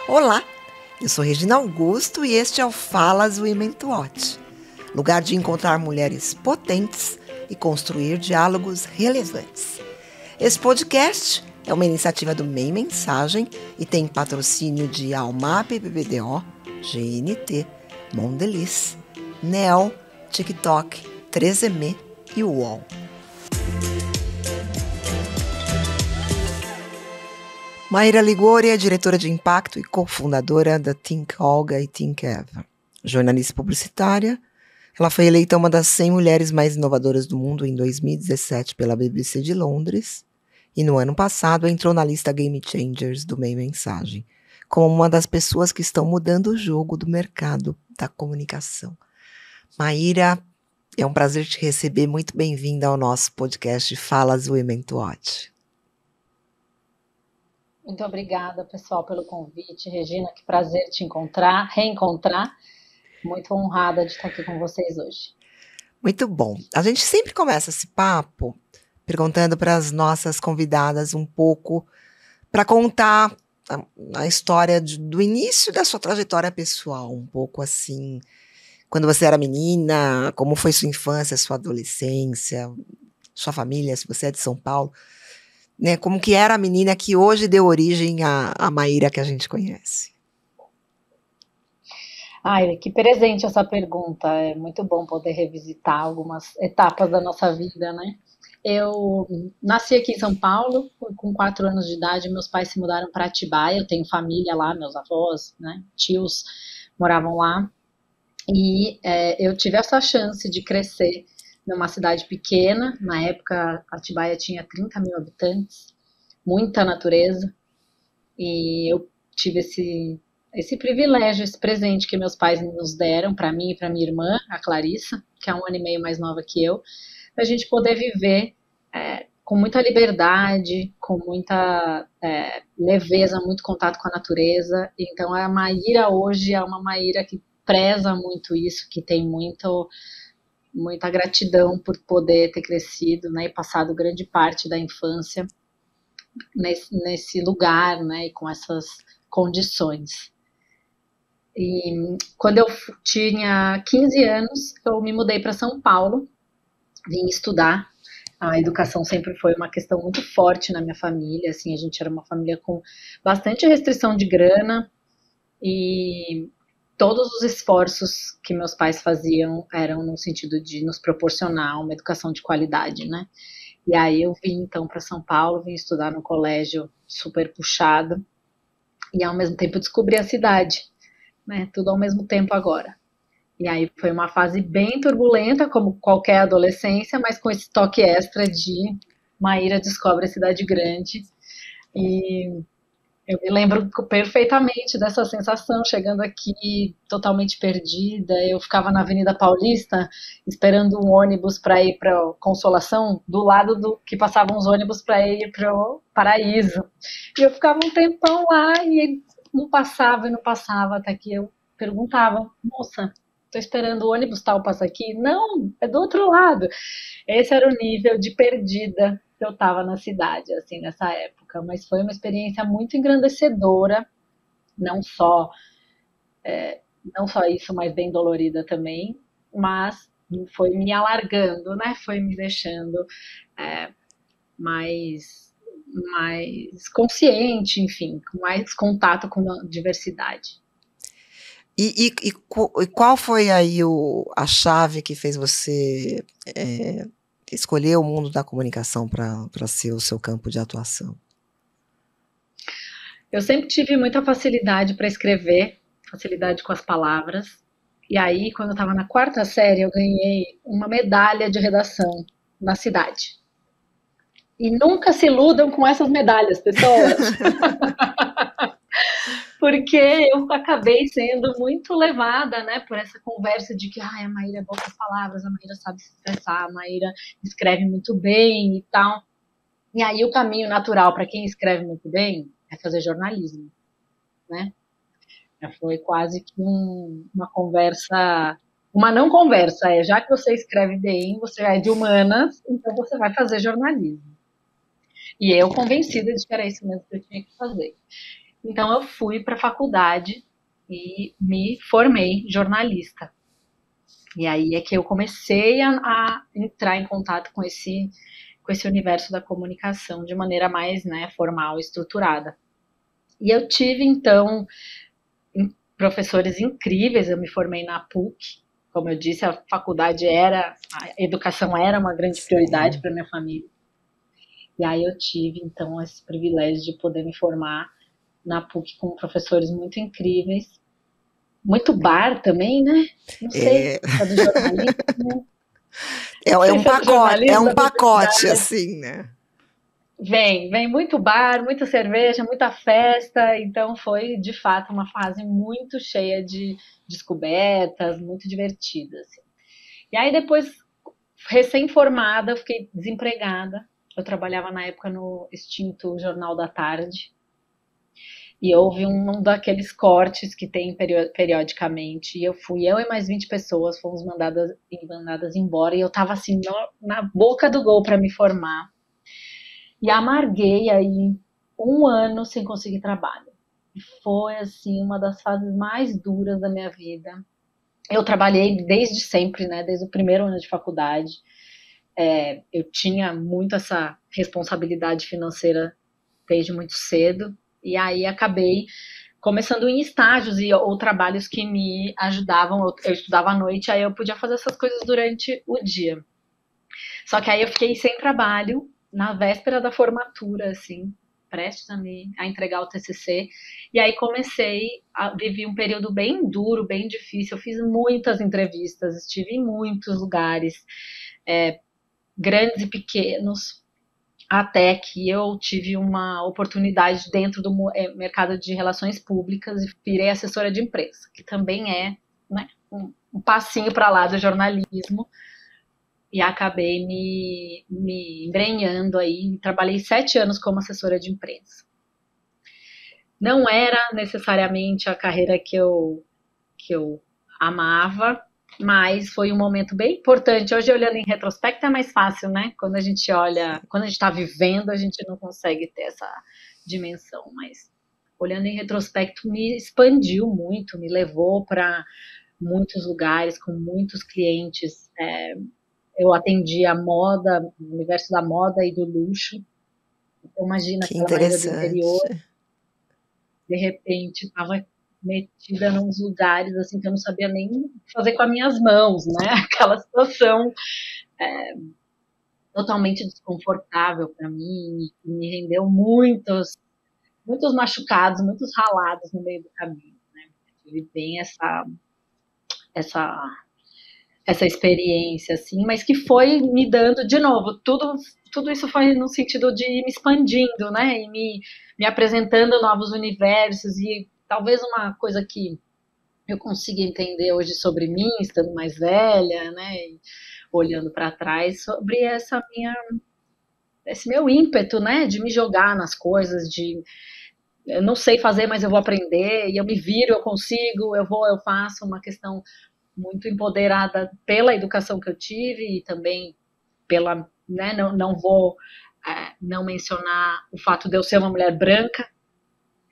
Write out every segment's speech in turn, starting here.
Olá, eu sou Regina Augusto e este é o Falas Women to Watch, lugar de encontrar mulheres potentes e construir diálogos relevantes. Esse podcast é uma iniciativa do MEI Mensagem e tem patrocínio de Almap BBDO, GNT, Mondelez, NEL, TikTok, 3M e UOL. Maíra Ligori é diretora de impacto e cofundadora da Think Olga e Think Eva. Jornalista publicitária, ela foi eleita uma das 100 mulheres mais inovadoras do mundo em 2017 pela BBC de Londres e no ano passado entrou na lista Game Changers do MEI Mensagem, como uma das pessoas que estão mudando o jogo do mercado da comunicação. Maíra, é um prazer te receber, muito bem-vinda ao nosso podcast Falas Women to Watch. Muito obrigada, pessoal, pelo convite. Regina, que prazer te reencontrar. Muito honrada de estar aqui com vocês hoje. Muito bom. A gente sempre começa esse papo perguntando para as nossas convidadas um pouco para contar a história do início da sua trajetória pessoal, um pouco assim, quando você era menina, como foi sua infância, sua adolescência, sua família, se você é de São Paulo. Né, como que era a menina que hoje deu origem à Maíra que a gente conhece? Ai, que presente essa pergunta. É muito bom poder revisitar algumas etapas da nossa vida, né? Eu nasci aqui em São Paulo, com 4 anos de idade, meus pais se mudaram para Atibaia, eu tenho família lá, meus avós, né, tios moravam lá, e eu tive essa chance de crescer numa cidade pequena. Na época, Atibaia tinha 30 mil habitantes, muita natureza, e eu tive esse privilégio, esse presente que meus pais nos deram, para mim e para minha irmã, a Clarissa, que é 1 ano e meio mais nova que eu, para a gente poder viver com muita liberdade, com muita leveza, muito contato com a natureza. Então, a Maíra hoje é uma Maíra que preza muito isso, que tem muita gratidão por poder ter crescido, né, e passado grande parte da infância nesse lugar, né, e com essas condições. E quando eu tinha 15 anos, eu me mudei para São Paulo, vim estudar. A educação sempre foi uma questão muito forte na minha família, assim, a gente era uma família com bastante restrição de grana, e todos os esforços que meus pais faziam eram no sentido de nos proporcionar uma educação de qualidade, né? E aí eu vim então para São Paulo, vim estudar no colégio super puxado e ao mesmo tempo descobri a cidade, né? Tudo ao mesmo tempo agora. E aí foi uma fase bem turbulenta, como qualquer adolescência, mas com esse toque extra de Maíra descobre a cidade grande. E eu me lembro perfeitamente dessa sensação, chegando aqui totalmente perdida. Eu ficava na Avenida Paulista esperando um ônibus para ir para Consolação, do lado do que passavam os ônibus para ir para o Paraíso. E eu ficava um tempão lá e não passava, até que eu perguntava: moça, estou esperando o ônibus tal passar aqui? Não, é do outro lado. Esse era o nível de perdida que eu estava na cidade, assim, nessa época. Mas foi uma experiência muito engrandecedora, não só isso, mas bem dolorida também, mas foi me alargando, né? Foi me deixando mais consciente, enfim, com mais contato com a diversidade. E qual foi aí a chave que fez você escolher o mundo da comunicação para ser o seu campo de atuação? Eu sempre tive muita facilidade para escrever, facilidade com as palavras. E aí, quando eu estava na 4ª série, eu ganhei uma medalha de redação na cidade. E nunca se iludam com essas medalhas, pessoas. Porque eu acabei sendo muito levada, né, por essa conversa de que a Maíra é boa com as palavras, a Maíra sabe se expressar, a Maíra escreve muito bem e tal. E aí o caminho natural para quem escreve muito bem é fazer jornalismo, né? Foi quase que uma conversa, uma não conversa, já que você escreve bem, você já é de humanas, então você vai fazer jornalismo. E eu convencida de que era isso mesmo que eu tinha que fazer. Então eu fui para a faculdade e me formei jornalista. E aí é que eu comecei a entrar em contato com esse universo da comunicação de maneira mais, né, formal, estruturada. E eu tive, então, professores incríveis. Eu me formei na PUC. Como eu disse, a educação era uma grande prioridade Sim. para minha família. E aí eu tive, então, esse privilégio de poder me formar na PUC com professores muito incríveis. Muito bar também, né? Não sei É, se é do jornalismo, não é sei um se é do pacote, é jornalismo, um da pacote, publicidade. assim, né? Vem muito bar, muita cerveja, muita festa, então foi de fato uma fase muito cheia de descobertas, muito divertida, assim. E aí depois, recém-formada, eu fiquei desempregada. Eu trabalhava na época no extinto Jornal da Tarde, e houve um daqueles cortes que tem periodicamente. E eu e mais 20 pessoas fomos mandadas embora. E eu tava assim, na boca do gol para me formar. E amarguei aí um ano sem conseguir trabalho. E foi assim uma das fases mais duras da minha vida. Eu trabalhei desde sempre, né? Desde o primeiro ano de faculdade. Eu tinha muito essa responsabilidade financeira desde muito cedo. E aí acabei começando em estágios ou trabalhos que me ajudavam. Eu estudava à noite, aí eu podia fazer essas coisas durante o dia. Só que aí eu fiquei sem trabalho na véspera da formatura, assim, prestes a entregar o TCC. E aí vivi um período bem duro, bem difícil. Eu fiz muitas entrevistas, estive em muitos lugares, grandes e pequenos, até que eu tive uma oportunidade dentro do mercado de relações públicas e virei assessora de imprensa, que também é, né, um passinho para lá do jornalismo, e acabei me embrenhando aí. Trabalhei 7 anos como assessora de imprensa. Não era necessariamente a carreira que eu amava, mas foi um momento bem importante. Hoje, olhando em retrospecto, é mais fácil, né? Quando a gente olha, quando a gente está vivendo, a gente não consegue ter essa dimensão, mas olhando em retrospecto, me expandiu muito, me levou para muitos lugares, com muitos clientes. Eu atendi a moda, o universo da moda e do luxo. Então, imagina Que aquela Maíra do interior, interessante. de repente, estava metida nos lugares assim que eu não sabia nem fazer com as minhas mãos, né? Aquela situação totalmente desconfortável para mim, e me rendeu muitos machucados, muitos ralados no meio do caminho, né? Eu tive bem essa essa experiência, assim, mas que foi me dando, de novo, tudo isso foi no sentido de ir me expandindo, né, e me apresentando novos universos. E talvez uma coisa que eu consiga entender hoje sobre mim, estando mais velha, né, e olhando para trás, sobre esse meu ímpeto, né, de me jogar nas coisas, de eu não sei fazer, mas eu vou aprender, e eu me viro, eu consigo, eu faço. Uma questão muito empoderada pela educação que eu tive e também pela, né, não vou não mencionar o fato de eu ser uma mulher branca,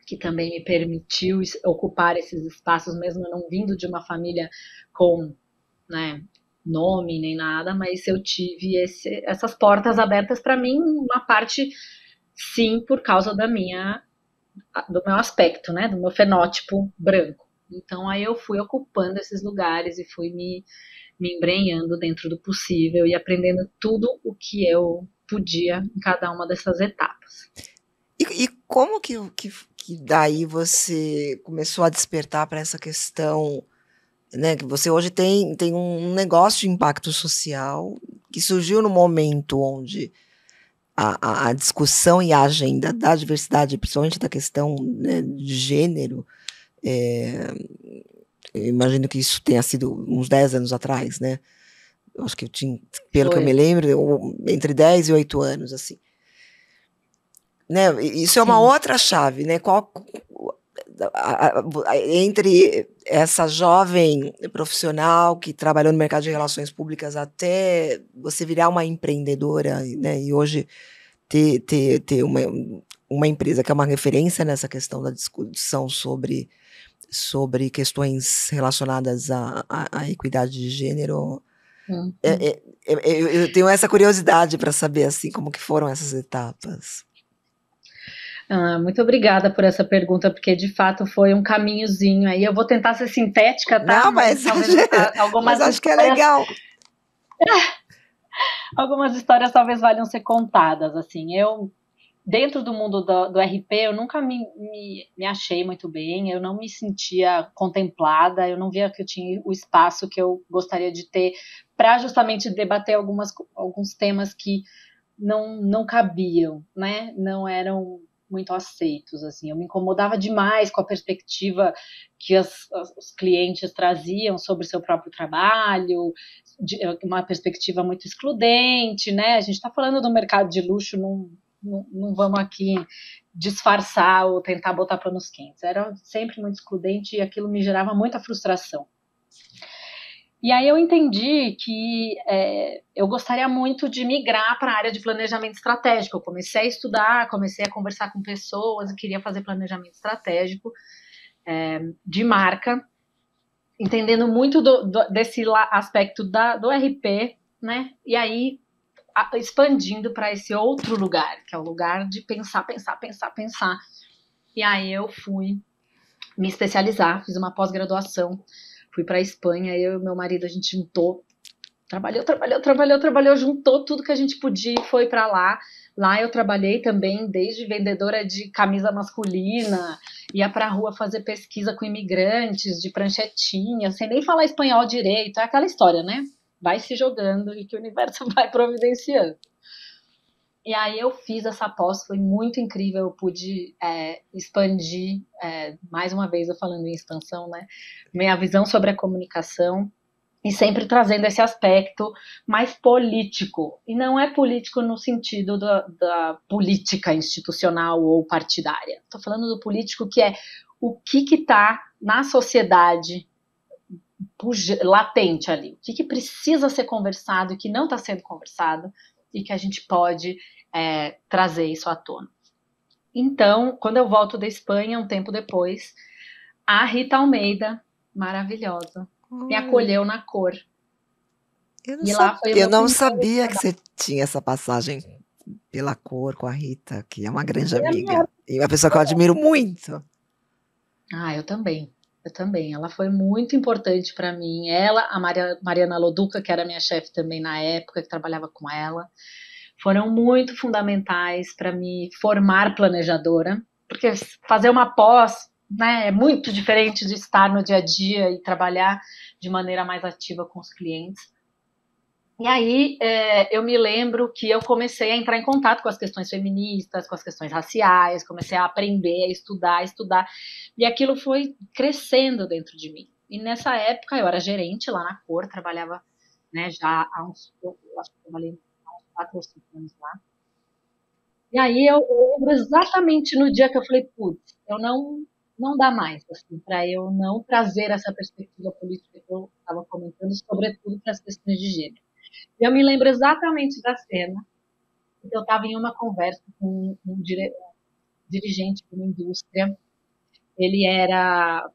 que também me permitiu ocupar esses espaços, mesmo não vindo de uma família com, né, nome nem nada, mas eu tive essas portas abertas para mim, uma parte sim por causa do meu aspecto, né, do meu fenótipo branco. Então aí eu fui ocupando esses lugares e fui me embrenhando dentro do possível e aprendendo tudo o que eu podia em cada uma dessas etapas. E como que daí você começou a despertar para essa questão, né? Que você hoje tem um negócio de impacto social que surgiu no momento onde a discussão e a agenda da diversidade, principalmente da questão, né, de gênero, eu imagino que isso tenha sido uns 10 anos atrás, né? Eu acho que eu tinha, pelo que eu me Foi, lembro, entre 10 e 8 anos, assim. Né? Isso é uma sim. outra chave, né? Entre essa jovem profissional que trabalhou no mercado de relações públicas até você virar uma empreendedora, né? E hoje ter uma empresa que é uma referência nessa questão da discussão sobre questões relacionadas à equidade de gênero. Eu tenho essa curiosidade para saber assim como que foram essas etapas. Muito obrigada por essa pergunta, porque de fato foi um caminhozinho aí. Eu vou tentar ser sintética, tá? Não, mas talvez algumas acho que é legal. Algumas histórias talvez valham ser contadas, assim. Eu, dentro do mundo do RP, eu nunca me achei muito bem, eu não me sentia contemplada, eu não via que eu tinha o espaço que eu gostaria de ter para justamente debater alguns temas que não cabiam, né? Não eram muito aceitos, assim. Eu me incomodava demais com a perspectiva que os clientes traziam sobre o seu próprio trabalho, uma perspectiva muito excludente, né? A gente está falando do mercado de luxo, não vamos aqui disfarçar ou tentar botar panos quentes. Era sempre muito excludente e aquilo me gerava muita frustração. E aí eu entendi que eu gostaria muito de migrar para a área de planejamento estratégico. Eu comecei a estudar, comecei a conversar com pessoas e queria fazer planejamento estratégico de marca, entendendo muito desse aspecto do RP, né? E aí expandindo para esse outro lugar, que é o lugar de pensar. E aí eu fui me especializar, fiz uma pós-graduação, fui para a Espanha, eu e meu marido, a gente juntou, trabalhou, juntou tudo que a gente podia e foi para lá. Lá eu trabalhei também desde vendedora de camisa masculina, ia para a rua fazer pesquisa com imigrantes, de pranchetinha, sem nem falar espanhol direito, é aquela história, né? Vai se jogando e que o universo vai providenciando. E aí eu fiz essa pós, foi muito incrível, eu pude expandir, mais uma vez eu falando em expansão, né? Minha visão sobre a comunicação e sempre trazendo esse aspecto mais político. E não é político no sentido da política institucional ou partidária. Estou falando do político que é o que está na sociedade latente ali, o que precisa ser conversado e que não está sendo conversado e que a gente pode trazer isso à tona. Então, quando eu volto da Espanha, um tempo depois, a Rita Almeida, maravilhosa, me acolheu na Cor. Eu não sabia que você tinha essa passagem pela Cor com a Rita, que é uma grande amiga. E uma pessoa que eu admiro muito. Eu também. Ela foi muito importante para mim. Ela, a Mariana Loduca, que era minha chefe também na época, que trabalhava com ela, foram muito fundamentais para me formar planejadora, porque fazer uma pós, né, é muito diferente de estar no dia a dia e trabalhar de maneira mais ativa com os clientes. E aí eu me lembro que eu comecei a entrar em contato com as questões feministas, com as questões raciais, comecei a aprender, a estudar, e aquilo foi crescendo dentro de mim. E nessa época eu era gerente lá na Cor, trabalhava, né, já há eu acho que trabalhei há uns 4 ou 5 anos lá. E aí eu lembro exatamente no dia que eu falei, putz, eu não dá mais, assim, para eu não trazer essa perspectiva política que eu estava comentando, sobretudo para as questões de gênero. Eu me lembro exatamente da cena, porque eu estava em uma conversa com um dirigente de uma indústria. Ele era,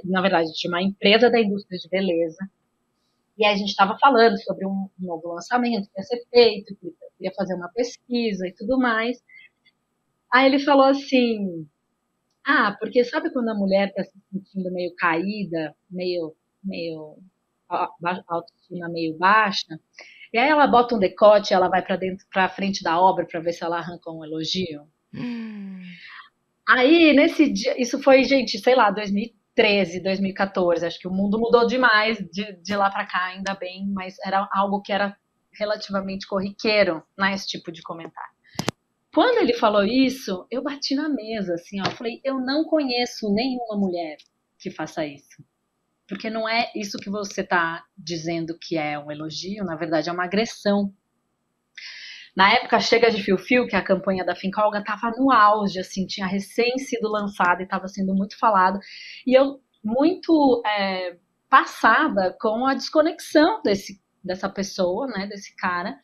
na verdade, de uma empresa da indústria de beleza. E aí a gente estava falando sobre um novo lançamento que ia ser feito, que ia fazer uma pesquisa e tudo mais. Aí ele falou assim, porque sabe quando a mulher está se sentindo meio caída, meio autoestima meio baixa, e aí ela bota um decote, ela vai para frente da obra para ver se ela arranca um elogio. Aí nesse dia, isso foi, gente, sei lá, 2013, 2014, acho que o mundo mudou demais de lá para cá, ainda bem, mas era algo que era relativamente corriqueiro, né, esse tipo de comentário. Quando ele falou isso, eu bati na mesa, assim, ó, eu falei, eu não conheço nenhuma mulher que faça isso. Porque não é isso que você está dizendo que é um elogio, na verdade é uma agressão. Na época, Chega de Fio-Fio, que é a campanha da Fincolga, estava no auge, assim, tinha recém sido lançada e estava sendo muito falado. E eu muito passada com a desconexão dessa pessoa, né, desse cara,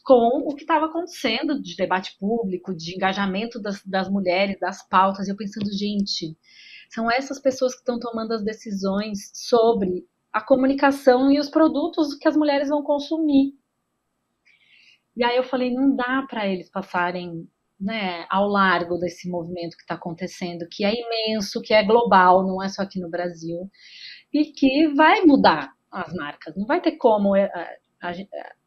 com o que estava acontecendo de debate público, de engajamento das mulheres, das pautas. E eu pensando, gente, são essas pessoas que estão tomando as decisões sobre a comunicação e os produtos que as mulheres vão consumir. E aí eu falei, não dá para eles passarem, né, ao largo desse movimento que está acontecendo, que é imenso, que é global, não é só aqui no Brasil, e que vai mudar as marcas. Não vai ter como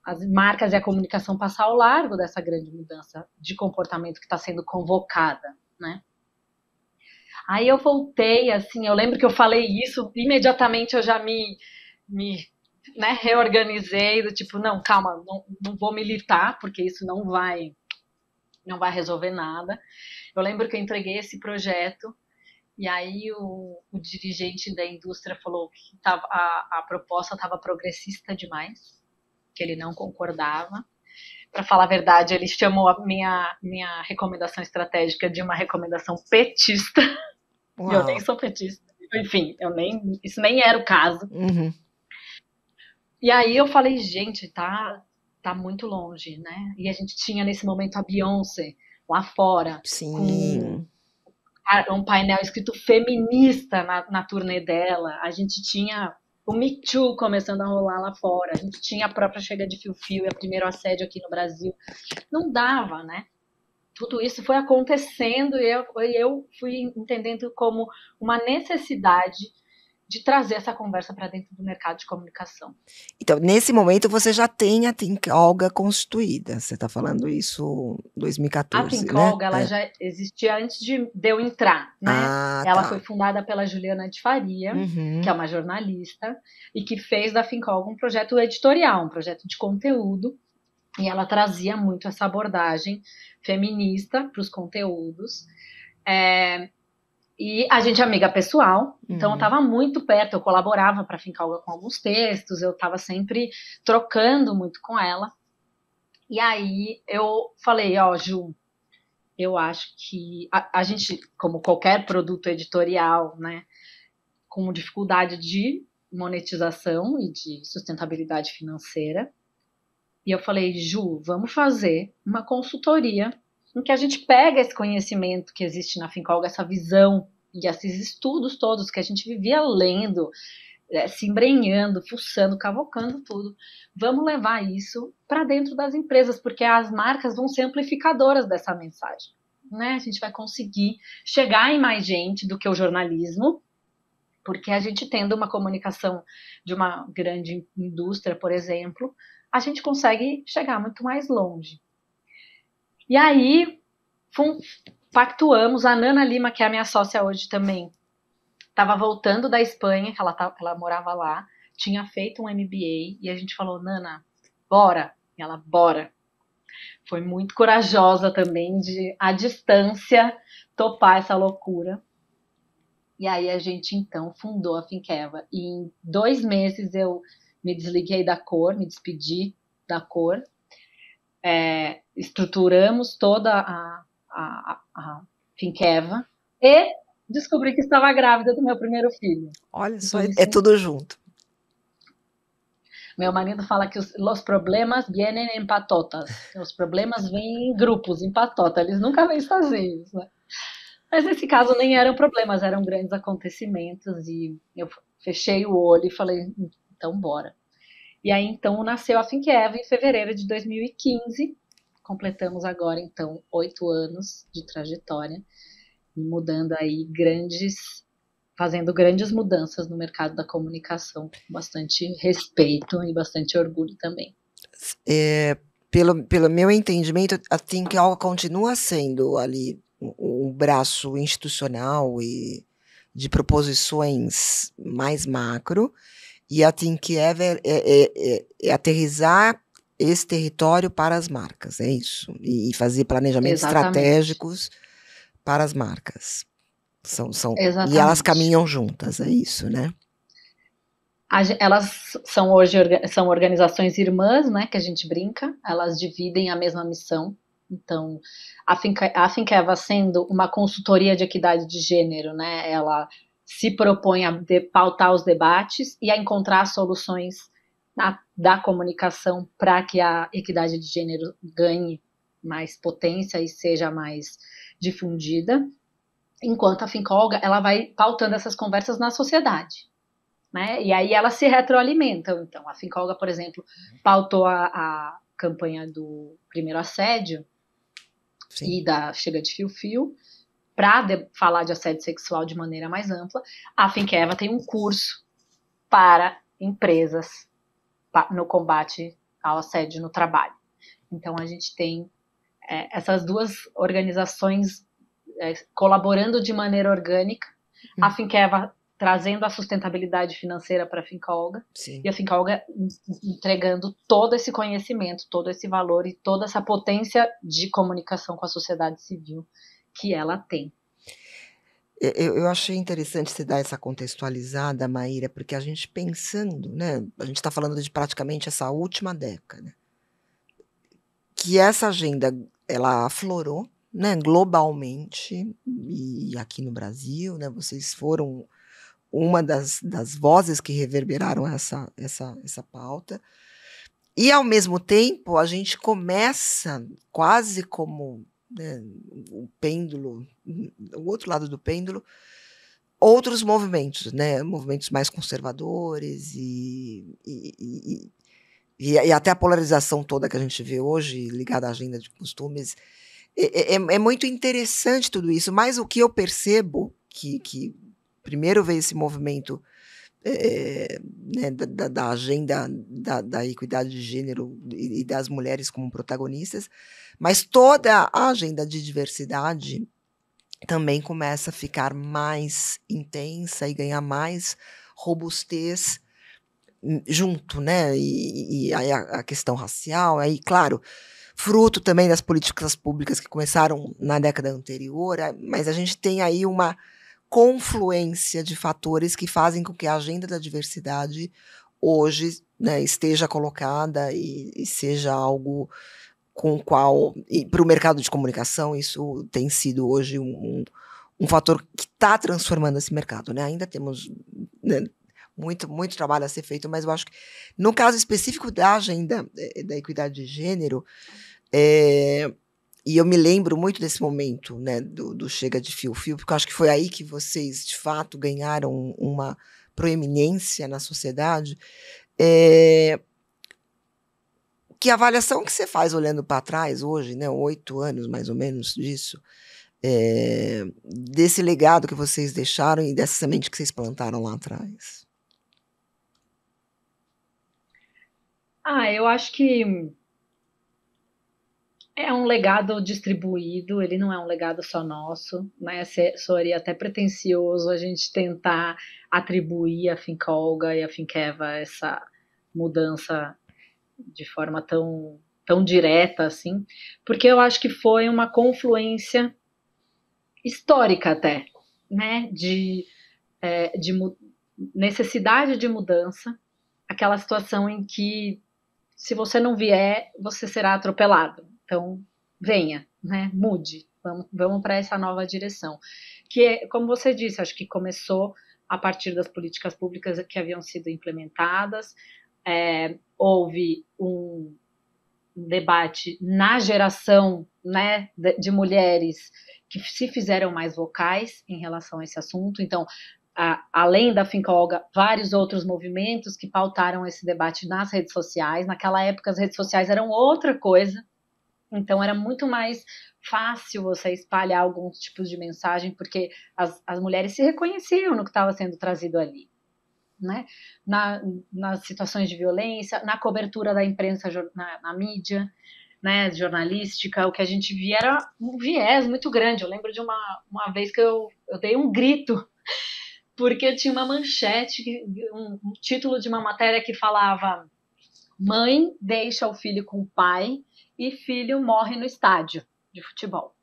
as marcas e a comunicação passar ao largo dessa grande mudança de comportamento que está sendo convocada, né? Aí eu voltei, assim, eu lembro que eu falei isso, imediatamente eu já me né, reorganizei, do tipo, não, calma, não vou militar, porque isso não vai resolver nada. Eu lembro que eu entreguei esse projeto, e aí o dirigente da indústria falou que a proposta estava progressista demais, que ele não concordava. Para falar a verdade, ele chamou a minha recomendação estratégica de uma recomendação petista. E eu nem sou petista. Enfim, isso nem era o caso. Uhum. E aí eu falei, gente, tá muito longe, né? E a gente tinha nesse momento a Beyoncé lá fora, Sim. com um painel escrito feminista na turnê dela. A gente tinha o Me Too começando a rolar lá fora. A gente tinha a própria Chega de Fio e o primeiro assédio aqui no Brasil. Não dava, né? Tudo isso foi acontecendo e eu fui entendendo como uma necessidade de trazer essa conversa para dentro do mercado de comunicação. Então, nesse momento, você já tem a Think Olga constituída. Você está falando isso em 2014, a Think né? Olga, ela já existia antes de eu entrar, né? Ela foi fundada pela Juliana de Faria, que é uma jornalista, e que fez da Think Olga um projeto editorial, um projeto de conteúdo, e ela trazia muito essa abordagem feminista para os conteúdos. E a gente é amiga pessoal, então eu estava muito perto, eu colaborava para a Think Olga com alguns textos, eu estava sempre trocando muito com ela. E aí eu falei, ó, Ju, eu acho que a gente, como qualquer produto editorial, né, com dificuldade de monetização e de sustentabilidade financeira, e eu falei, Ju, vamos fazer uma consultoria em que a gente pega esse conhecimento que existe na Think Olga, essa visão e esses estudos todos que a gente vivia lendo, se embrenhando, fuçando, cavocando tudo. Vamos levar isso para dentro das empresas, porque as marcas vão ser amplificadoras dessa mensagem. Né? A gente vai conseguir chegar em mais gente do que o jornalismo, porque a gente tendo uma comunicação de uma grande indústria, por exemplo, a gente consegue chegar muito mais longe. E aí, pactuamos, a Nana Lima, que é a minha sócia hoje também, estava voltando da Espanha, que ela morava lá, tinha feito um MBA, e a gente falou, Nana, bora. E ela, bora. Foi muito corajosa também de, à distância, topar essa loucura. E aí a gente, então, fundou a Thinkeva. E em 2 meses eu me desliguei da Cor, me despedi da Cor, estruturamos toda a Thinkeva e descobri que estava grávida do meu primeiro filho. Olha só, é tudo junto. Meu marido fala que os problemas vienen em patotas. Os problemas vêm em grupos, em patota. Eles nunca vêm sozinhos, né? Mas nesse caso nem eram problemas, eram grandes acontecimentos. E eu fechei o olho e falei, então bora. E aí então nasceu a Thinkeva em fevereiro de 2015. Completamos agora então 8 anos de trajetória, mudando aí fazendo grandes mudanças no mercado da comunicação, com bastante respeito e bastante orgulho também. Pelo meu entendimento, a Think Olga continua sendo ali um braço institucional e de proposições mais macro, e a Thinkeva é aterrissar esse território para as marcas, é isso? E fazer planejamentos estratégicos para as marcas. E elas caminham juntas, é isso, né? Elas são hoje são organizações irmãs, né, que a gente brinca, elas dividem a mesma missão. Então, a Thinkeva sendo uma consultoria de equidade de gênero, né, ela se propõe a pautar os debates e a encontrar soluções da comunicação para que a equidade de gênero ganhe mais potência e seja mais difundida, enquanto a Fincolga ela vai pautando essas conversas na sociedade. Né? E aí elas se retroalimentam. Então, a Fincolga, por exemplo, pautou a campanha do primeiro assédio. Sim. E da Chega de Fio-Fio, para falar de assédio sexual de maneira mais ampla. A Finqueva tem um curso para empresas no combate ao assédio no trabalho. Então, a gente tem essas duas organizações colaborando de maneira orgânica. A Finqueva trazendo a sustentabilidade financeira para a Fincolga. Sim. E a Fincolga entregando todo esse conhecimento, todo esse valor e toda essa potência de comunicação com a sociedade civil que ela tem. Eu achei interessante você dar essa contextualizada, Maíra, porque a gente pensando, né, a gente está falando de praticamente essa última década, que essa agenda ela aflorou, né, globalmente, e aqui no Brasil, né, vocês foram uma das vozes que reverberaram essa pauta. E, ao mesmo tempo, a gente começa quase como, né, o pêndulo, o outro lado do pêndulo, outros movimentos, né, movimentos mais conservadores e até a polarização toda que a gente vê hoje, ligada à agenda de costumes. É muito interessante tudo isso, mas o que eu percebo que primeiro veio esse movimento né, da agenda da equidade de gênero e das mulheres como protagonistas, mas toda a agenda de diversidade também começa a ficar mais intensa e ganhar mais robustez junto, né? E aí a questão racial, aí, claro, fruto também das políticas públicas que começaram na década anterior, mas a gente tem aí uma confluência de fatores que fazem com que a agenda da diversidade hoje, né, esteja colocada e seja algo com o qual, para o mercado de comunicação, isso tem sido hoje um fator que está transformando esse mercado. Né? Ainda temos, né, muito trabalho a ser feito, mas eu acho que, no caso específico da agenda da equidade de gênero, e eu me lembro muito desse momento, né, do Chega de Fio-Fio, porque eu acho que foi aí que vocês, de fato, ganharam uma proeminência na sociedade. Que avaliação que você faz olhando para trás hoje, né, 8 anos mais ou menos disso, desse legado que vocês deixaram e dessa semente que vocês plantaram lá atrás? Eu acho que é um legado distribuído, ele não é um legado só nosso, né? Seria até pretensioso a gente tentar atribuir a Fincolga e a Finqueva essa mudança de forma tão direta assim, porque eu acho que foi uma confluência histórica até, né? De necessidade de mudança, aquela situação em que se você não vier, você será atropelado. Então, venha, né? Mude, vamos para essa nova direção. Que, como você disse, acho que começou a partir das políticas públicas que haviam sido implementadas. Houve um debate na geração, né, de mulheres que se fizeram mais vocais em relação a esse assunto. Então, além da Fincolga, vários outros movimentos que pautaram esse debate nas redes sociais. Naquela época, as redes sociais eram outra coisa, então era muito mais fácil você espalhar alguns tipos de mensagem, porque as mulheres se reconheciam no que estava sendo trazido ali. Né? Nas situações de violência, na cobertura da imprensa na mídia, né, jornalística, o que a gente via era um viés muito grande. Eu lembro de uma vez que eu dei um grito porque tinha uma manchete, um título de uma matéria que falava: mãe deixa o filho com o pai e filho morre no estádio de futebol.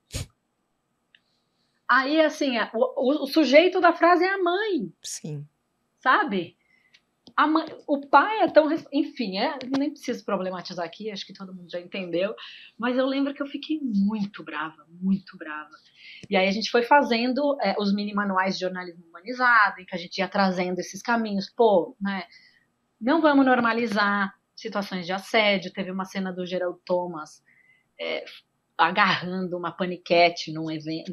Aí, assim, o sujeito da frase é a mãe. Sim. Sabe? O pai é tão... Enfim, nem preciso problematizar aqui, acho que todo mundo já entendeu, mas eu lembro que eu fiquei muito brava, muito brava. E aí a gente foi fazendo os mini manuais de jornalismo humanizado, em que a gente ia trazendo esses caminhos, né? não vamos normalizar situações de assédio. Teve uma cena do Gerald Thomas agarrando uma paniquete num evento,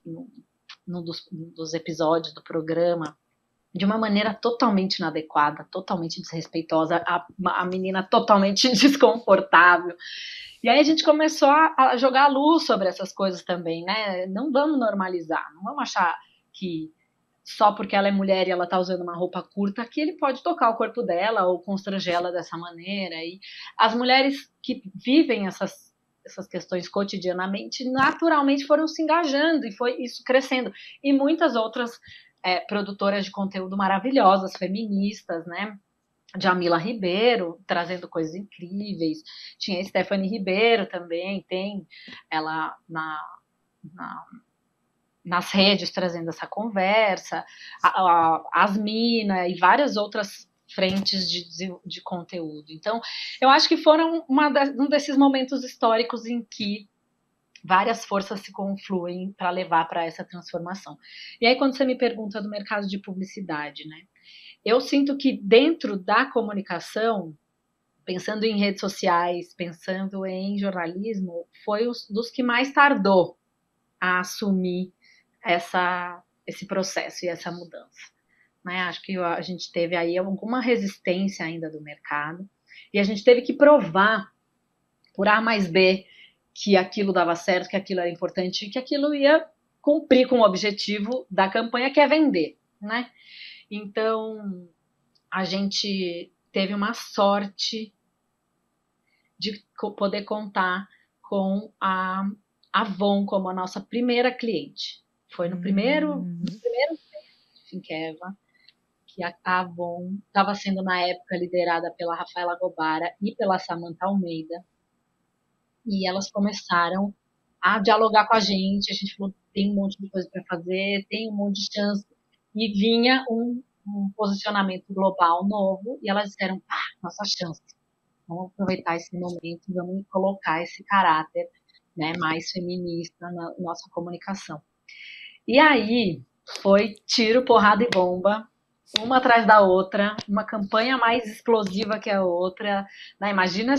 num dos episódios do programa, de uma maneira totalmente inadequada, totalmente desrespeitosa, a menina totalmente desconfortável. E aí a gente começou a jogar luz sobre essas coisas também, né? Não vamos normalizar, não vamos achar que só porque ela é mulher e ela tá usando uma roupa curta que ele pode tocar o corpo dela ou constrangê-la dessa maneira. E as mulheres que vivem essas questões cotidianamente, naturalmente foram se engajando e foi isso crescendo. E muitas outras produtoras de conteúdo maravilhosas, feministas, né? Jamila Ribeiro, trazendo coisas incríveis. Tinha a Stephanie Ribeiro também, tem ela nas redes trazendo essa conversa, as Asmina e várias outras frentes de conteúdo. Então, eu acho que foram um desses momentos históricos em que várias forças se confluem para levar para essa transformação. E aí, quando você me pergunta do mercado de publicidade, né? Eu sinto que dentro da comunicação, pensando em redes sociais, pensando em jornalismo, foi dos que mais tardou a assumir esse processo e essa mudança. Né? Acho que a gente teve aí alguma resistência ainda do mercado e a gente teve que provar por A mais B que aquilo dava certo, que aquilo era importante e que aquilo ia cumprir com o objetivo da campanha, que é vender, né? Então, a gente teve uma sorte de poder contar com a Avon como a nossa primeira cliente. Foi no primeiro de Finkeva, que a Avon estava sendo, na época, liderada pela Rafaela Gobara e pela Samantha Almeida. E elas começaram a dialogar com a gente falou, tem um monte de coisa para fazer, tem um monte de chance. E vinha um posicionamento global novo, e elas disseram, nossa chance, vamos aproveitar esse momento, vamos colocar esse caráter, né, mais feminista na nossa comunicação. E aí foi tiro, porrada e bomba, uma atrás da outra, uma campanha mais explosiva que a outra, né? Imagina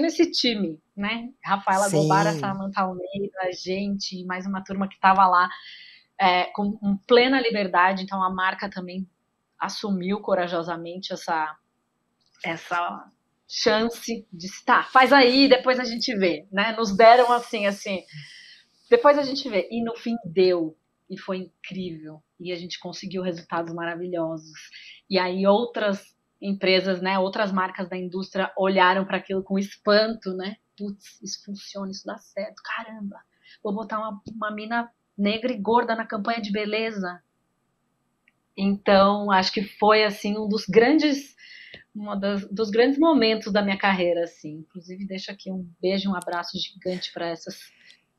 esse time, né? Rafaela Gobara, Samantha Almeida, a gente, mais uma turma que estava lá com plena liberdade, então a marca também assumiu corajosamente essa chance de faz aí, depois a gente vê, né? Nos deram assim, depois a gente vê. E no fim deu, e foi incrível, e a gente conseguiu resultados maravilhosos. E aí outras empresas, né, outras marcas da indústria olharam para aquilo com espanto, né? Putz, isso funciona, isso dá certo, caramba. Vou botar uma mina negra e gorda na campanha de beleza. Então, acho que foi assim dos grandes momentos da minha carreira, assim. Inclusive, deixo aqui um beijo, um abraço gigante para essas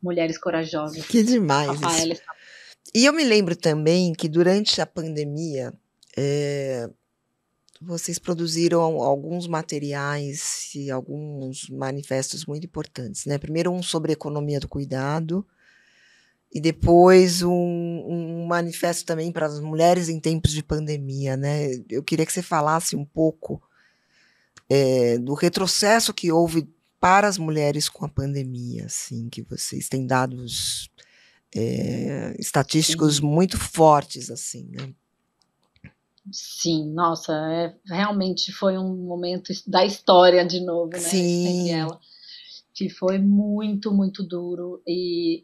mulheres corajosas. Que demais. Rafaela. E eu me lembro também que durante a pandemia, vocês produziram alguns materiais e alguns manifestos muito importantes, né? Primeiro um sobre economia do cuidado, e depois um manifesto também para as mulheres em tempos de pandemia, né? Eu queria que você falasse um pouco do retrocesso que houve para as mulheres com a pandemia, assim, que vocês têm dados estatísticos muito fortes, assim, né? Sim, nossa, realmente foi um momento da história de novo, né? Sim. Ela, que foi muito, muito duro, e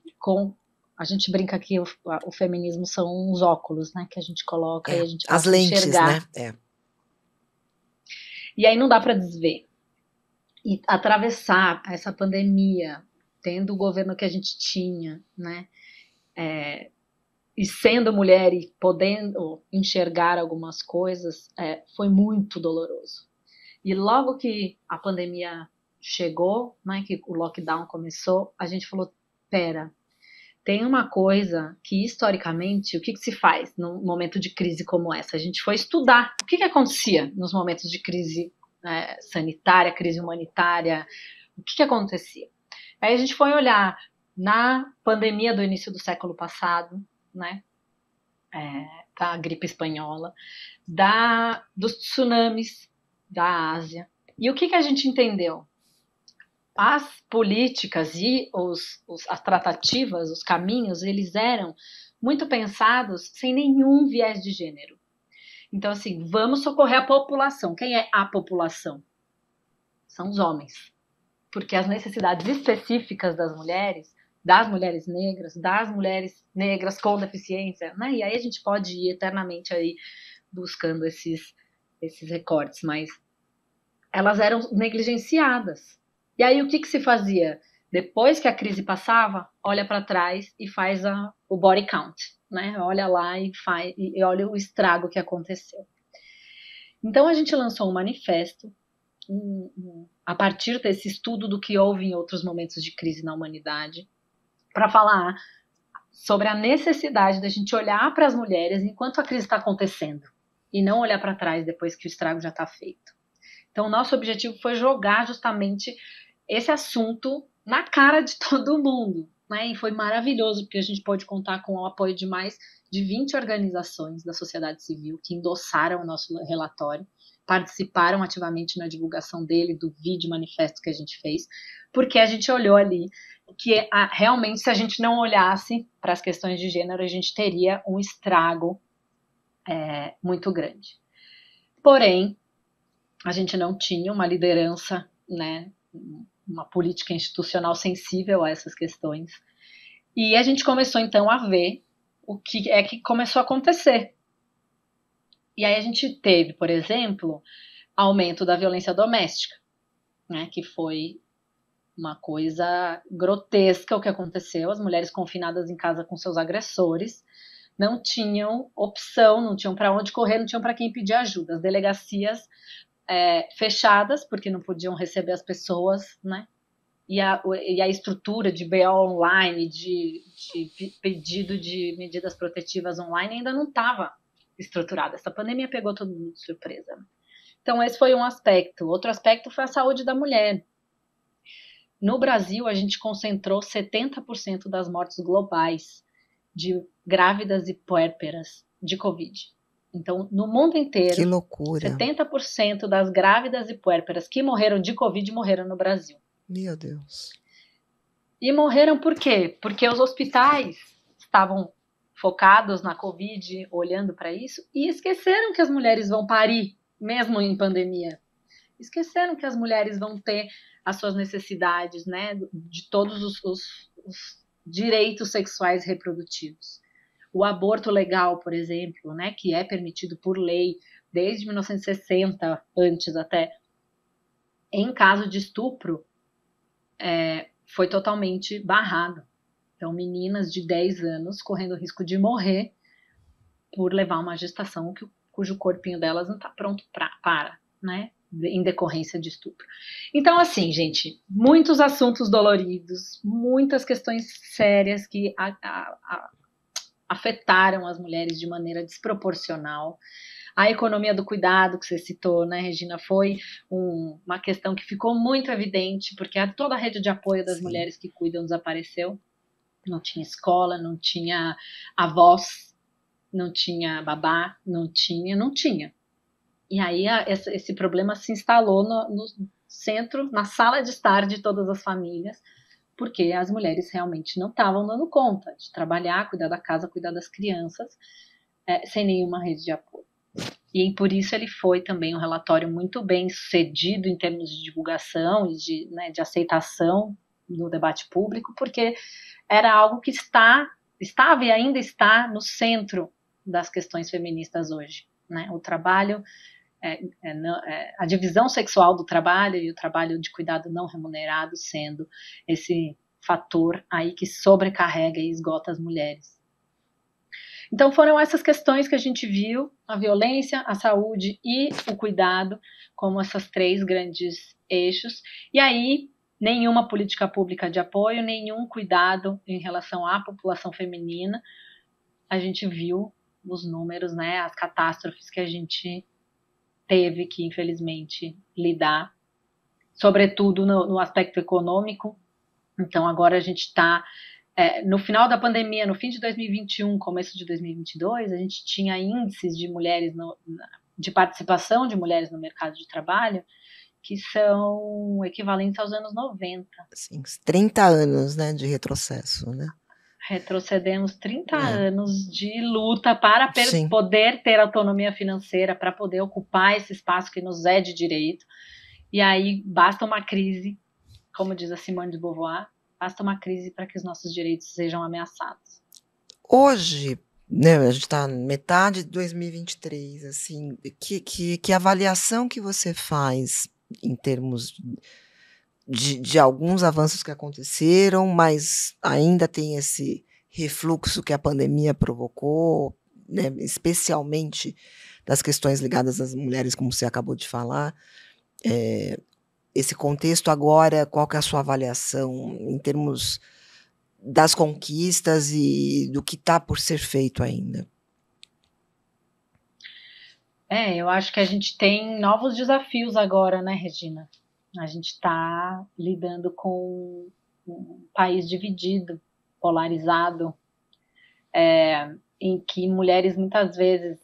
a gente brinca que o feminismo são uns óculos, né, que a gente coloca e a gente passa as lentes, a enxergar. Né? E aí não dá para desver. E atravessar essa pandemia, tendo o governo que a gente tinha, né, e sendo mulher e podendo enxergar algumas coisas, foi muito doloroso. E logo que a pandemia chegou, né, que o lockdown começou, a gente falou, pera, tem uma coisa que, historicamente, o que se faz num momento de crise como essa? A gente foi estudar o que acontecia nos momentos de crise sanitária, crise humanitária, o que acontecia. Aí a gente foi olhar na pandemia do início do século passado, né, da gripe espanhola, dos tsunamis, da Ásia. E o que a gente entendeu? As políticas e as tratativas, os caminhos, eles eram muito pensados sem nenhum viés de gênero. Então, assim, vamos socorrer a população. Quem é a população? São os homens. Porque as necessidades específicas das mulheres negras, das mulheres negras com deficiência, né? E aí a gente pode ir eternamente aí buscando esses recortes, mas elas eram negligenciadas. E aí o que se fazia? Depois que a crise passava, olha para trás e faz o body count, né? Olha lá e olha o estrago que aconteceu. Então a gente lançou um manifesto a partir desse estudo do que houve em outros momentos de crise na humanidade, para falar sobre a necessidade da gente olhar para as mulheres enquanto a crise está acontecendo e não olhar para trás depois que o estrago já está feito. Então, o nosso objetivo foi jogar justamente esse assunto na cara de todo mundo, né? E foi maravilhoso, porque a gente pôde contar com o apoio de mais de 20 organizações da sociedade civil que endossaram o nosso relatório, participaram ativamente na divulgação dele, do vídeo manifesto que a gente fez, porque a gente olhou ali que realmente, se a gente não olhasse para as questões de gênero, a gente teria um estrago muito grande. Porém, a gente não tinha uma liderança, né, uma política institucional sensível a essas questões. E a gente começou, então, a ver o que é que começou a acontecer. E aí a gente teve, por exemplo, aumento da violência doméstica, né, que foi uma coisa grotesca o que aconteceu. As mulheres confinadas em casa com seus agressores não tinham opção, não tinham para onde correr, não tinham para quem pedir ajuda. As delegacias fechadas, porque não podiam receber as pessoas, né? E a estrutura de BO online, de pedido de medidas protetivas online ainda não estava estruturada. Essa pandemia pegou todo mundo de surpresa. Então, esse foi um aspecto. Outro aspecto foi a saúde da mulher. No Brasil, a gente concentrou 70% das mortes globais de grávidas e puérperas de Covid. Então, no mundo inteiro, que loucura. 70% das grávidas e puérperas que morreram de Covid morreram no Brasil. Meu Deus. E morreram por quê? Porque os hospitais estavam focados na Covid, olhando para isso, e esqueceram que as mulheres vão parir, mesmo em pandemia. Esqueceram que as mulheres vão ter as suas necessidades, né, de todos os direitos sexuais reprodutivos. O aborto legal, por exemplo, né, que é permitido por lei desde 1960, antes até, em caso de estupro, foi totalmente barrado. Então, meninas de 10 anos correndo o risco de morrer por levar uma gestação cujo corpinho delas não está pronto para, né, em decorrência de estupro. Então, assim, gente, muitos assuntos doloridos, muitas questões sérias que afetaram as mulheres de maneira desproporcional. A economia do cuidado, que você citou, né, Regina, foi uma questão que ficou muito evidente, porque toda a rede de apoio das mulheres que cuidam desapareceu. Não tinha escola, não tinha avós, não tinha babá, não tinha. E aí esse problema se instalou no centro, na sala de estar de todas as famílias, porque as mulheres realmente não estavam dando conta de trabalhar, cuidar da casa, cuidar das crianças, sem nenhuma rede de apoio. E por isso ele foi também um relatório muito bem sucedido em termos de divulgação e de aceitação no debate público, porque era algo que estava e ainda está no centro das questões feministas hoje, né? O trabalho, a divisão sexual do trabalho e o trabalho de cuidado não remunerado sendo esse fator aí que sobrecarrega e esgota as mulheres. Então foram essas questões que a gente viu, a violência, a saúde e o cuidado, como essas três grandes eixos. E aí, nenhuma política pública de apoio, nenhum cuidado em relação à população feminina. A gente viu os números, né, as catástrofes que a gente teve que, infelizmente, lidar, sobretudo no aspecto econômico. Então, agora a gente está no final da pandemia, no fim de 2021, começo de 2022, a gente tinha índices de mulheres de participação de mulheres no mercado de trabalho que são equivalentes aos anos 90. Assim, 30 anos, né, de retrocesso, né? Retrocedemos 30 anos de luta para poder ter autonomia financeira, para poder ocupar esse espaço que nos é de direito. E aí basta uma crise, como diz a Simone de Beauvoir, basta uma crise para que os nossos direitos sejam ameaçados. Hoje, né, a gente está metade de 2023, assim, que avaliação que você faz em termos de alguns avanços que aconteceram, mas ainda tem esse refluxo que a pandemia provocou, né, especialmente das questões ligadas às mulheres, como você acabou de falar. Esse contexto agora, qual que é a sua avaliação em termos das conquistas e do que está por ser feito ainda? Eu acho que a gente tem novos desafios agora, né, Regina? A gente está lidando com um país dividido, polarizado, em que mulheres muitas vezes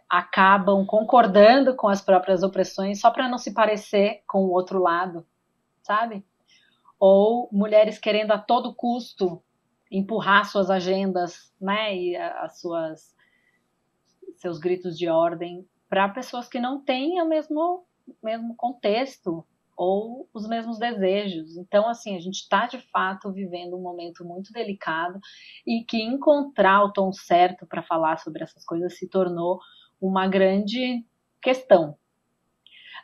acabam concordando com as próprias opressões só para não se parecer com o outro lado, sabe? Ou mulheres querendo a todo custo empurrar suas agendas, né, e seus gritos de ordem para pessoas que não têm o mesmo contexto ou os mesmos desejos. Então, assim, a gente está, de fato, vivendo um momento muito delicado e que encontrar o tom certo para falar sobre essas coisas se tornou uma grande questão.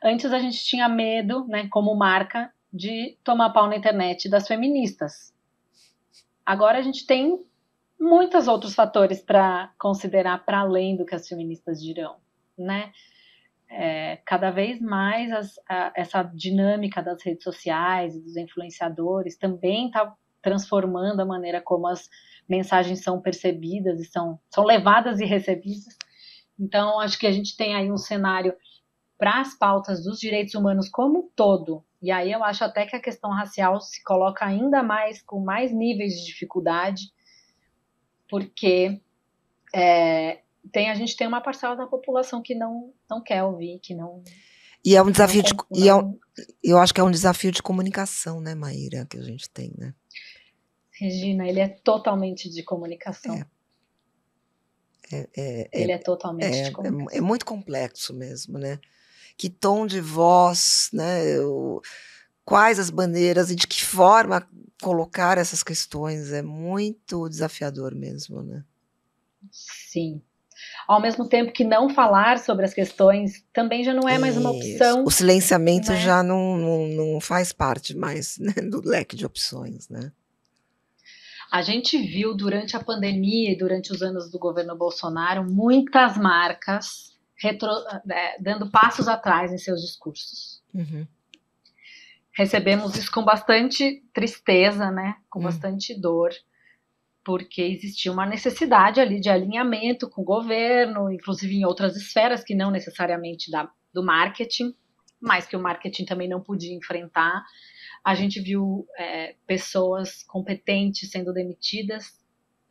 Antes a gente tinha medo, né, como marca, de tomar pau na internet das feministas. Agora a gente tem muitos outros fatores para considerar para além do que as feministas dirão, né? Cada vez mais essa dinâmica das redes sociais e dos influenciadores também está transformando a maneira como as mensagens são percebidas e são levadas e recebidas. Então, acho que a gente tem aí um cenário para as pautas dos direitos humanos como um todo. E aí eu acho até que a questão racial se coloca ainda mais, com mais níveis de dificuldade, porque a gente tem uma parcela da população que não quer ouvir, que não. E é um desafio eu acho que é um desafio de comunicação, né, Maíra, que a gente tem, né? Regina, ele é totalmente de comunicação. Ele é totalmente de comunicação. É muito complexo mesmo, né? Que tom de voz, né? Quais as bandeiras e de que forma colocar essas questões é muito desafiador mesmo, né? Sim. Ao mesmo tempo que não falar sobre as questões também já não é mais uma opção. O silenciamento, né? Já não faz parte mais, né, do leque de opções, né? A gente viu durante a pandemia e durante os anos do governo Bolsonaro muitas marcas dando passos atrás em seus discursos. Uhum. Recebemos isso com bastante tristeza, né? Com bastante dor, porque existia uma necessidade ali de alinhamento com o governo, inclusive em outras esferas que não necessariamente do marketing, mas que o marketing também não podia enfrentar. A gente viu pessoas competentes sendo demitidas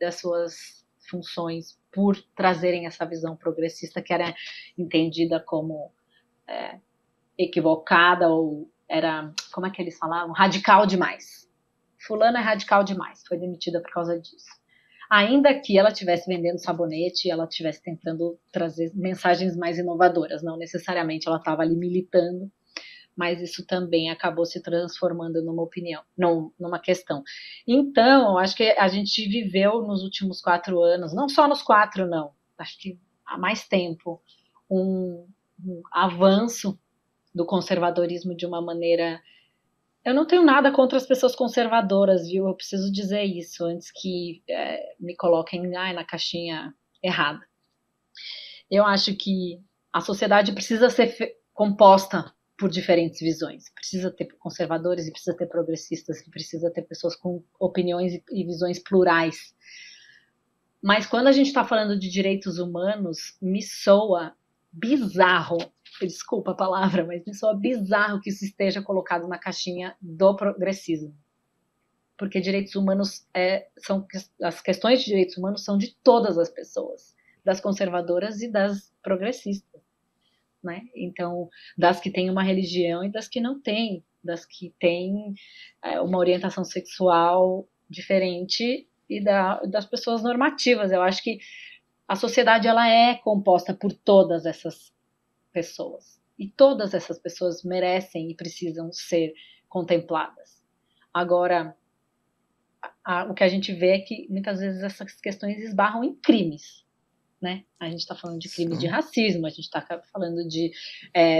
das suas funções por trazerem essa visão progressista que era entendida como equivocada ou era, como é que eles falavam? Radical demais. Fulano é radical demais, foi demitida por causa disso. Ainda que ela estivesse vendendo sabonete e ela estivesse tentando trazer mensagens mais inovadoras, não necessariamente ela estava ali militando, mas isso também acabou se transformando numa opinião, numa questão. Então, eu acho que a gente viveu nos últimos 4 anos, não só nos 4, não, acho que há mais tempo, um avanço do conservadorismo de uma maneira. Eu não tenho nada contra as pessoas conservadoras, viu? Eu preciso dizer isso antes que me coloquem na caixinha errada. Eu acho que a sociedade precisa ser composta por diferentes visões. Precisa ter conservadores e precisa ter progressistas, e precisa ter pessoas com opiniões e visões plurais. Mas quando a gente está falando de direitos humanos, me soa bizarro, desculpa a palavra, mas me soa bizarro que isso esteja colocado na caixinha do progressismo. Porque direitos humanos as questões de direitos humanos são de todas as pessoas, das conservadoras e das progressistas. né? Então, das que têm uma religião e das que não têm, das que têm uma orientação sexual diferente e das pessoas normativas. Eu acho que a sociedade ela é composta por todas essas pessoas. E todas essas pessoas merecem e precisam ser contempladas. Agora, o que a gente vê é que muitas vezes essas questões esbarram em crimes. Né? A gente está falando de crimes de racismo, a gente está falando de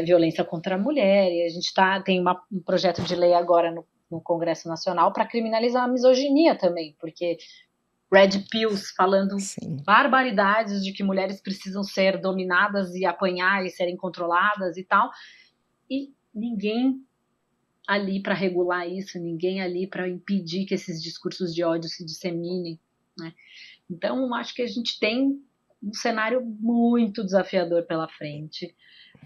violência contra a mulher, e a gente tem um projeto de lei agora no Congresso Nacional para criminalizar a misoginia também, porque Red Pills falando barbaridades de que mulheres precisam ser dominadas e apanhar e serem controladas e tal, e ninguém ali para regular isso, ninguém ali para impedir que esses discursos de ódio se disseminem, né? Então, acho que a gente tem um cenário muito desafiador pela frente.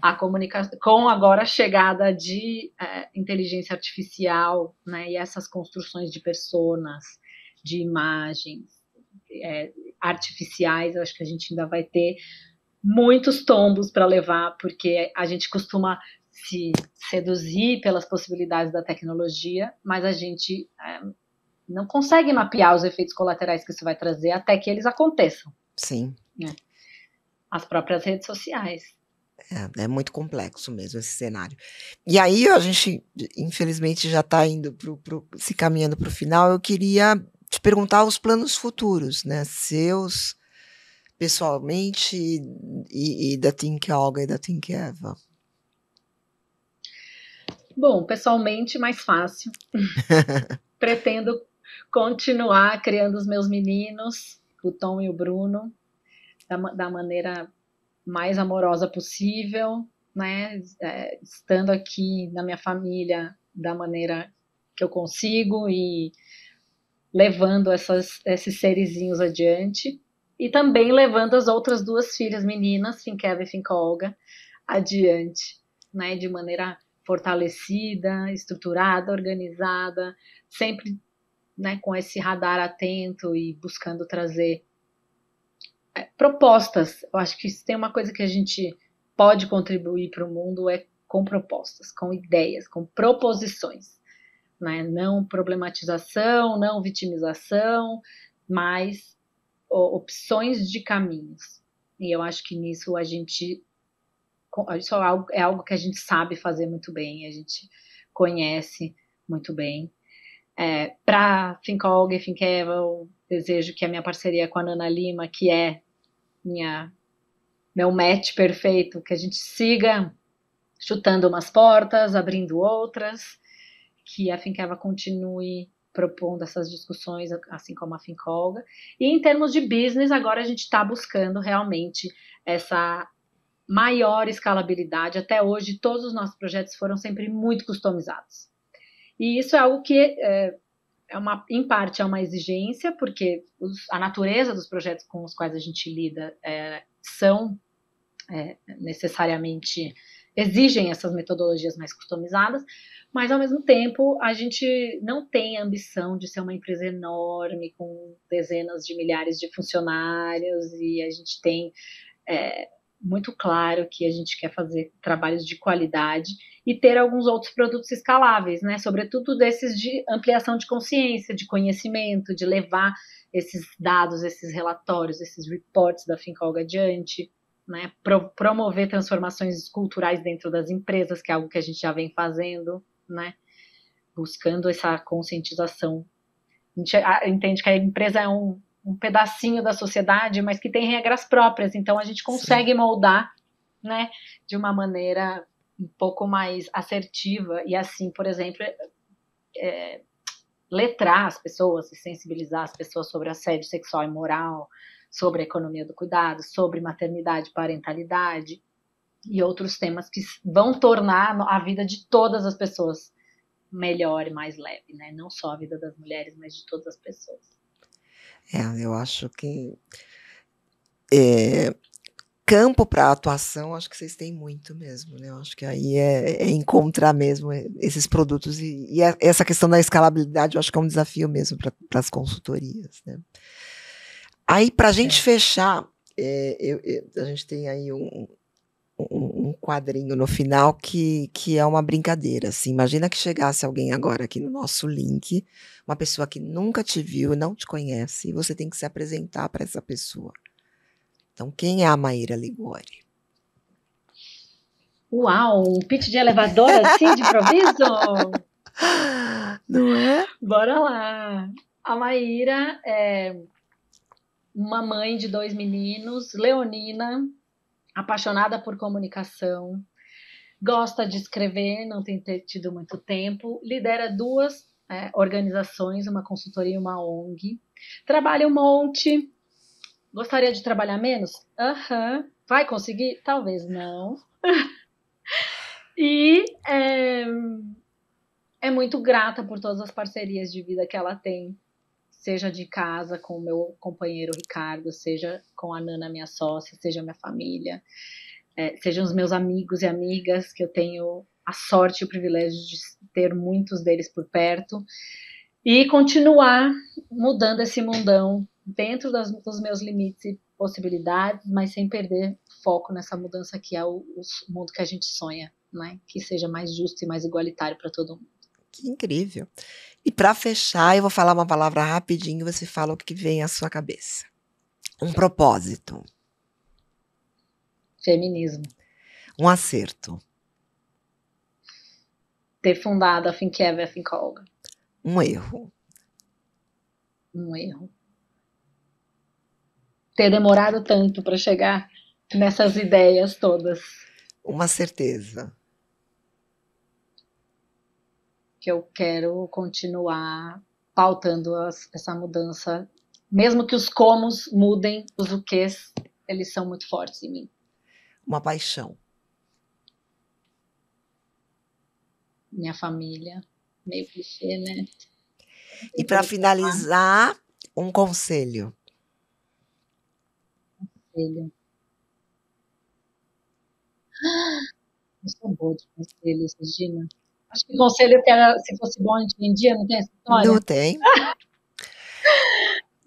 A comunicação, com agora a chegada de inteligência artificial, né, e essas construções de personas, de imagens artificiais, eu acho que a gente ainda vai ter muitos tombos para levar, porque a gente costuma se seduzir pelas possibilidades da tecnologia, mas a gente não consegue mapear os efeitos colaterais que isso vai trazer até que eles aconteçam. Sim. As próprias redes sociais. É muito complexo mesmo esse cenário. E aí a gente, infelizmente, já está indo se caminhando para o final. Eu queria te perguntar os planos futuros, né? Seus, pessoalmente, e da Think Olga e da Think Eva. Bom, pessoalmente, mais fácil. Pretendo continuar criando os meus meninos, o Tom e o Bruno, da maneira mais amorosa possível, né? Estando aqui na minha família da maneira que eu consigo e levando esses serizinhos adiante. E também levando as outras duas filhas meninas, Finkeva e Finkolga, adiante, né? De maneira fortalecida, estruturada, organizada, sempre, né, com esse radar atento e buscando trazer propostas. Eu acho que se tem uma coisa que a gente pode contribuir para o mundo é com propostas, com ideias, com proposições, né? Não problematização, não vitimização, mas opções de caminhos. E eu acho que nisso isso é algo que a gente sabe fazer muito bem, a gente conhece muito bem. Para Finkolga e Finkeva, eu desejo que a minha parceria com a Nana Lima, que é meu match perfeito, que a gente siga chutando umas portas, abrindo outras, que a Finkeva continue propondo essas discussões, assim como a Finkolga. E em termos de business, agora a gente está buscando realmente essa maior escalabilidade. Até hoje, todos os nossos projetos foram sempre muito customizados. E isso é algo que em parte é uma exigência, porque a natureza dos projetos com os quais a gente lida são necessariamente exigem essas metodologias mais customizadas, mas ao mesmo tempo a gente não tem a ambição de ser uma empresa enorme com dezenas de milhares de funcionários, e a gente tem muito claro que a gente quer fazer trabalhos de qualidade e ter alguns outros produtos escaláveis, né? Sobretudo desses de ampliação de consciência, de conhecimento, de levar esses dados, esses relatórios, esses reports da Finkolga adiante, né? Promover transformações culturais dentro das empresas, que é algo que a gente já vem fazendo, né? Buscando essa conscientização. A gente entende que a empresa é um pedacinho da sociedade, mas que tem regras próprias, então a gente consegue moldar, né, de uma maneira um pouco mais assertiva, e assim, por exemplo, letrar as pessoas, e sensibilizar as pessoas sobre assédio sexual e moral, sobre a economia do cuidado, sobre maternidade, parentalidade, e outros temas que vão tornar a vida de todas as pessoas melhor e mais leve, né, não só a vida das mulheres, mas de todas as pessoas. Eu acho que campo para atuação, acho que vocês têm muito mesmo, né? Eu acho que aí é encontrar mesmo esses produtos e essa questão da escalabilidade, eu acho que é um desafio mesmo para as consultorias, né? Aí, para a gente fechar, a gente tem aí um quadrinho no final que é uma brincadeira, assim. Imagina que chegasse alguém agora aqui no nosso link, uma pessoa que nunca te viu, não te conhece, e você tem que se apresentar para essa pessoa. Então, quem é a Maíra Liguori? Uau, um pitch de elevador assim, de improviso? Não é? Bora lá. A Maíra é uma mãe de 2 meninos, leonina, apaixonada por comunicação, gosta de escrever, não tem tido muito tempo, lidera 2 organizações, uma consultoria e uma ONG, trabalha um monte, gostaria de trabalhar menos? Aham. Vai conseguir? Talvez não. E é muito grata por todas as parcerias de vida que ela tem, seja de casa com o meu companheiro Ricardo, seja com a Nana, minha sócia, seja minha família, sejam os meus amigos e amigas, que eu tenho a sorte e o privilégio de ter muitos deles por perto, e continuar mudando esse mundão dentro dos meus limites e possibilidades, mas sem perder foco nessa mudança que é o mundo que a gente sonha, né? Que seja mais justo e mais igualitário para todo mundo. Que incrível. E para fechar, eu vou falar uma palavra rapidinho, você fala o que vem à sua cabeça. Um propósito. Feminismo. Um acerto. Ter fundado a Think Eva e a Think Olga. Um erro. Um erro. Ter demorado tanto para chegar nessas ideias todas. Uma certeza. Que eu quero continuar pautando essa mudança, mesmo que os comos mudem, os o quês, eles são muito fortes em mim. Uma paixão. Minha família, meio clichê, né? E para finalizar, um conselho. Conselho. Eu sou boa de conselhos, Regina. Acho que conselho que era, se fosse bom, a gente vendia, não tem essa história? Não tem.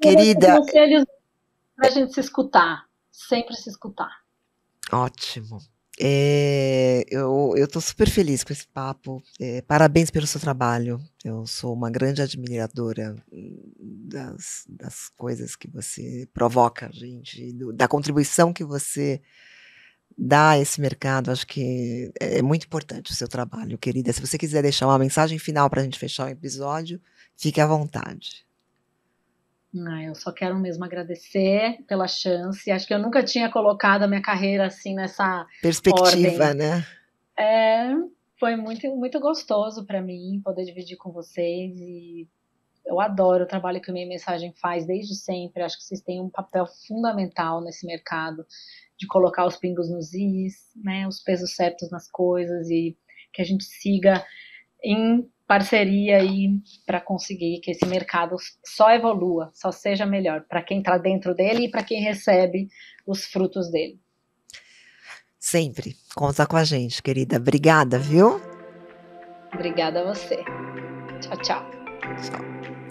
Querida. Conselhos para a gente se escutar, sempre se escutar. Ótimo. Eu estou super feliz com esse papo. Parabéns pelo seu trabalho. Eu sou uma grande admiradora das coisas que você provoca, gente, da contribuição que você dá a esse mercado. Acho que é muito importante o seu trabalho, querida. Se você quiser deixar uma mensagem final para a gente fechar o episódio, fique à vontade. Eu só quero mesmo agradecer pela chance. Acho que eu nunca tinha colocado a minha carreira assim nessa perspectiva, ordem. Né? Foi muito, muito gostoso para mim poder dividir com vocês e eu adoro o trabalho que o Meia Mensagem faz desde sempre. Acho que vocês têm um papel fundamental nesse mercado de colocar os pingos nos is, né, os pesos certos nas coisas e que a gente siga em parceria aí para conseguir que esse mercado só evolua, só seja melhor para quem está dentro dele e para quem recebe os frutos dele. Sempre. Conta com a gente, querida. Obrigada, viu? Obrigada a você. Tchau, tchau. Tchau.